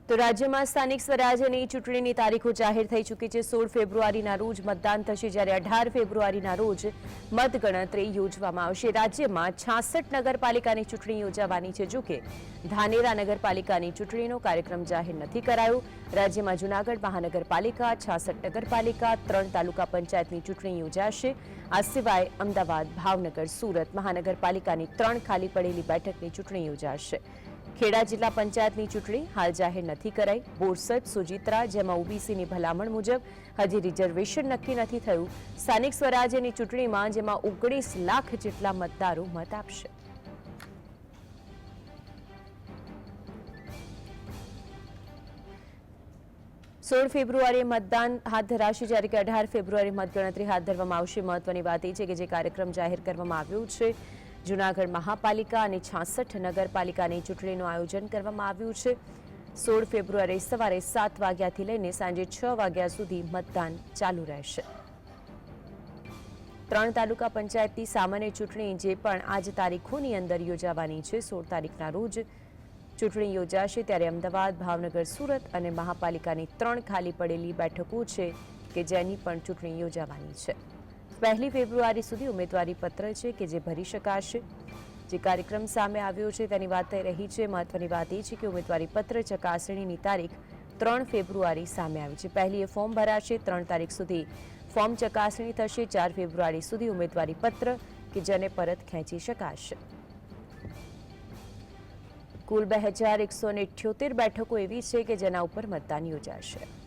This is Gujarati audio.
તો રાજ્યમાં સ્થાનિક સ્વરાજ્યની ચૂંટણીની તારીખો જાહેર થઈ ચૂકી છે। 16 ફેબ્રુઆરીના રોજ મતદાન થશે, જ્યારે 18 ફેબ્રુઆરીના રોજ મતગણતરી યોજવામાં આવશે। રાજ્યમાં 66 નગરપાલિકાની ચૂંટણી યોજાવાની છે। જો કે ધાનેરા નગરપાલિકાની ચૂંટણીનો કાર્યક્રમ જાહેર નથી કરાયો। રાજ્યમાં જૂનાગઢ મહાનગરપાલિકા, 66 નગરપાલિકા, 3 તાલુકા પંચાયતની ચૂંટણી યોજાશે। આ સિવાય અમદાવાદ, ભાવનગર, સુરત મહાનગરપાલિકાની 3 ખાલી પડેલી બેઠકની ચૂંટણી યોજાશે। ખેડા જિલ્લા પંચાયતની ચૂંટણી હાલ જાહેર નથી કરાઈ। બોરસદ, સોજિત્રા, જેમાં ઓબીસીની ભલામણ મુજબ હજી રિઝર્વેશન નક્કી નથી થયું। સ્થાનિક સ્વરાજ્યની ચૂંટણીમાં જેમાં 19 લાખ જેટલા મતદારો મત આપશે। સોળ ફેબ્રુઆરીએ મતદાન હાથ ધરાશે, જ્યારે કે 18 ફેબ્રુઆરી મતગણતરી હાથ ધરવામાં આવશે। મહત્વની વાત એ છે કે જે કાર્યક્રમ જાહેર કરવામાં આવ્યો છે, જૂનાગઢ મહાપાલિકા અને 66 નગરપાલિકાની ચૂંટણીનું આયોજન કરવામાં આવ્યું છે। 16 ફેબ્રુઆરી સવારે 7 વાગ્યાથી લઈને સાંજે 6 વાગ્યા સુધી મતદાન ચાલુ રહેશે। 3 તાલુકા પંચાયતની સામાન્ય ચૂંટણી જે પણ આજ તારીખોની અંદર યોજાવાની છે। 16 તારીખના રોજ ચૂંટણી યોજાશે, ત્યારે અમદાવાદ, ભાવનગર, સુરત અને મહાપાલિકાની 3 ખાલી પડેલી બેઠકો છે કે જેની પણ ચૂંટણી યોજાવાની છે। 1 ફેબ્રુઆરી સુધી ઉમેદવારી પત્ર છે કે જે ભરી શકાશે। જે કાર્યક્રમ સામે આવ્યો છે તેની વાત થઈ રહી છે। મહત્વની વાત એ છે કે ઉમેદવારી પત્ર ચકાસણીની તારીખ 3 ફેબ્રુઆરી સામે આવી છે। પહેલી એ ફોર્મ ભરાશે, 3 તારીખ સુધી ફોર્મ ચકાસણી થશે। 4 ફેબ્રુઆરી સુધી ઉમેદવારી પત્ર કે જેને પરત ખેંચી શકાશે। કુલ 2178 બેઠકો એવી છે કે જેના ઉપર મતદાન યોજાશે।